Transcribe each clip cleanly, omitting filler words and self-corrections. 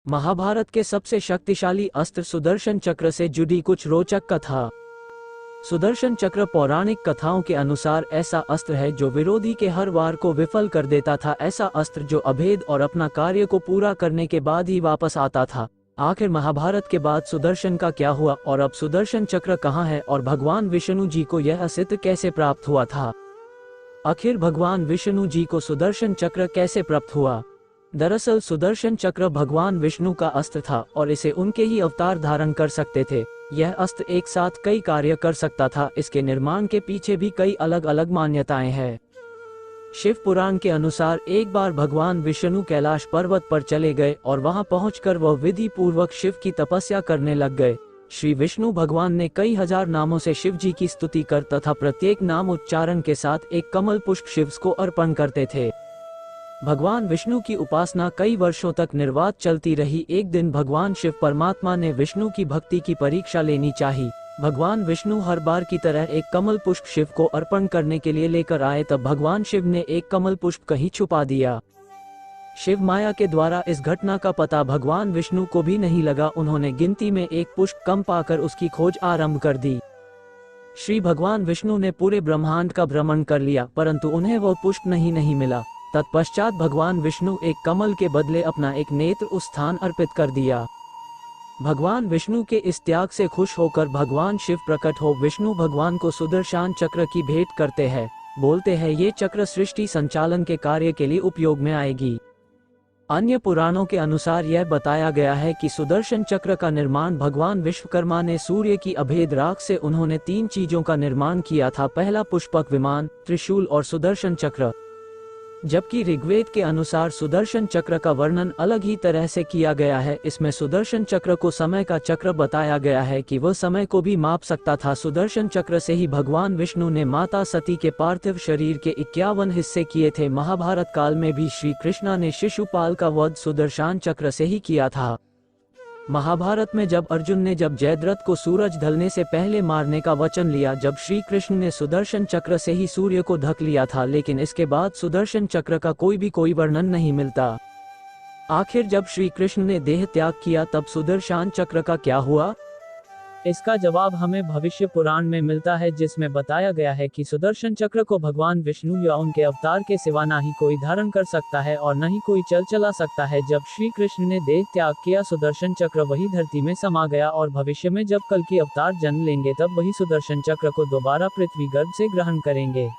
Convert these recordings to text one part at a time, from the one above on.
महाभारत के सबसे शक्तिशाली अस्त्र सुदर्शन चक्र से जुड़ी कुछ रोचक कथा। सुदर्शन चक्र पौराणिक कथाओं के अनुसार ऐसा अस्त्र है जो विरोधी के हर वार को विफल कर देता था। ऐसा अस्त्र जो अभेद और अपना कार्य को पूरा करने के बाद ही वापस आता था। आखिर महाभारत के बाद सुदर्शन का क्या हुआ और अब सुदर्शन चक्र कहाँ है और भगवान विष्णु जी को यह अस्त्र कैसे प्राप्त हुआ था? आखिर भगवान विष्णु जी को सुदर्शन चक्र कैसे प्राप्त हुआ? दरअसल सुदर्शन चक्र भगवान विष्णु का अस्त्र था और इसे उनके ही अवतार धारण कर सकते थे। यह अस्त्र एक साथ कई कार्य कर सकता था। इसके निर्माण के पीछे भी कई अलग अलग मान्यताएं हैं। शिव पुराण के अनुसार एक बार भगवान विष्णु कैलाश पर्वत पर चले गए और वहां पहुंचकर वह विधि पूर्वक शिव की तपस्या करने लग गए। श्री विष्णु भगवान ने कई हजार नामों से शिव जी की स्तुति कर तथा प्रत्येक नाम उच्चारण के साथ एक कमल पुष्प शिव को अर्पण करते थे। भगवान विष्णु की उपासना कई वर्षों तक निर्वात चलती रही। एक दिन भगवान शिव परमात्मा ने विष्णु की भक्ति की परीक्षा लेनी चाही। भगवान विष्णु हर बार की तरह एक कमल पुष्प शिव को अर्पण करने के लिए लेकर आए। तब भगवान शिव ने एक कमल पुष्प कहीं छुपा दिया। शिव माया के द्वारा इस घटना का पता भगवान विष्णु को भी नहीं लगा। उन्होंने गिनती में एक पुष्प कम पाकर उसकी खोज आरंभ कर दी। श्री भगवान विष्णु ने पूरे ब्रह्मांड का भ्रमण कर लिया परंतु उन्हें वह पुष्प नहीं मिला। तत्पश्चात भगवान विष्णु एक कमल के बदले अपना एक नेत्र उस स्थान अर्पित कर दिया। भगवान विष्णु के इस त्याग से खुश होकर भगवान शिव प्रकट हो विष्णु भगवान को सुदर्शन चक्र की भेंट करते हैं। बोलते हैं ये चक्र सृष्टि संचालन के कार्य के लिए उपयोग में आएगी। अन्य पुराणों के अनुसार यह बताया गया है कि सुदर्शन चक्र का निर्माण भगवान विश्वकर्मा ने सूर्य की अभेद राख से उन्होंने 3 चीजों का निर्माण किया था। पहला पुष्पक विमान, त्रिशूल और सुदर्शन चक्र। जबकि ऋग्वेद के अनुसार सुदर्शन चक्र का वर्णन अलग ही तरह से किया गया है। इसमें सुदर्शन चक्र को समय का चक्र बताया गया है कि वह समय को भी माप सकता था। सुदर्शन चक्र से ही भगवान विष्णु ने माता सती के पार्थिव शरीर के 51 हिस्से किए थे। महाभारत काल में भी श्री कृष्णा ने शिशुपाल का वध सुदर्शन चक्र से ही किया था। महाभारत में जब अर्जुन ने जयद्रथ को सूरज ढलने से पहले मारने का वचन लिया, जब श्री कृष्ण ने सुदर्शन चक्र से ही सूर्य को ढक लिया था, लेकिन इसके बाद सुदर्शन चक्र का कोई वर्णन नहीं मिलता। आखिर जब श्री कृष्ण ने देह त्याग किया तब सुदर्शन चक्र का क्या हुआ? इसका जवाब हमें भविष्य पुराण में मिलता है जिसमें बताया गया है कि सुदर्शन चक्र को भगवान विष्णु या उनके अवतार के सिवा न ही कोई धारण कर सकता है और न ही कोई चला सकता है। जब श्री कृष्ण ने देह त्याग किया सुदर्शन चक्र वही धरती में समा गया और भविष्य में जब कल की अवतार जन्म लेंगे तब वही सुदर्शन चक्र को दोबारा पृथ्वी गर्भ से ग्रहण करेंगे।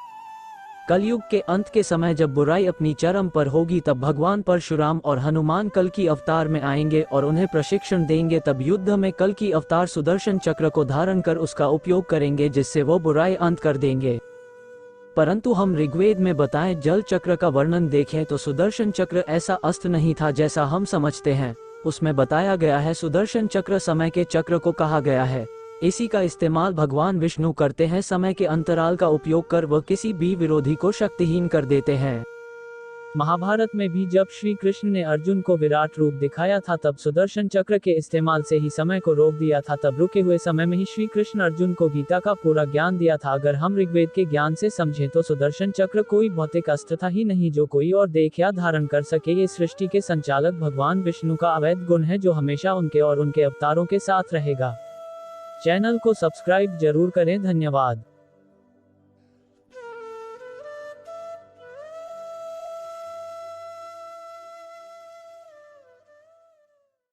कलयुग के अंत के समय जब बुराई अपनी चरम पर होगी तब भगवान परशुराम और हनुमान कल की अवतार में आएंगे और उन्हें प्रशिक्षण देंगे। तब युद्ध में कल की अवतार सुदर्शन चक्र को धारण कर उसका उपयोग करेंगे जिससे वो बुराई अंत कर देंगे। परंतु हम ऋग्वेद में बताएं जल चक्र का वर्णन देखें तो सुदर्शन चक्र ऐसा अस्त्र नहीं था जैसा हम समझते हैं। उसमें बताया गया है सुदर्शन चक्र समय के चक्र को कहा गया है। इसी का इस्तेमाल भगवान विष्णु करते हैं। समय के अंतराल का उपयोग कर वह किसी भी विरोधी को शक्तिहीन कर देते हैं। महाभारत में भी जब श्री कृष्ण ने अर्जुन को विराट रूप दिखाया था तब सुदर्शन चक्र के इस्तेमाल से ही समय को रोक दिया था। तब रुके हुए समय में ही श्री कृष्ण अर्जुन को गीता का पूरा ज्ञान दिया था। अगर हम ऋग्वेद के ज्ञान से समझें तो सुदर्शन चक्र कोई भौतिक अस्त्र था ही नहीं जो कोई और देख या धारण कर सके। ये सृष्टि के संचालक भगवान विष्णु का अवैध गुण है जो हमेशा उनके और उनके अवतारों के साथ रहेगा। चैनल को सब्सक्राइब जरूर करें। धन्यवाद।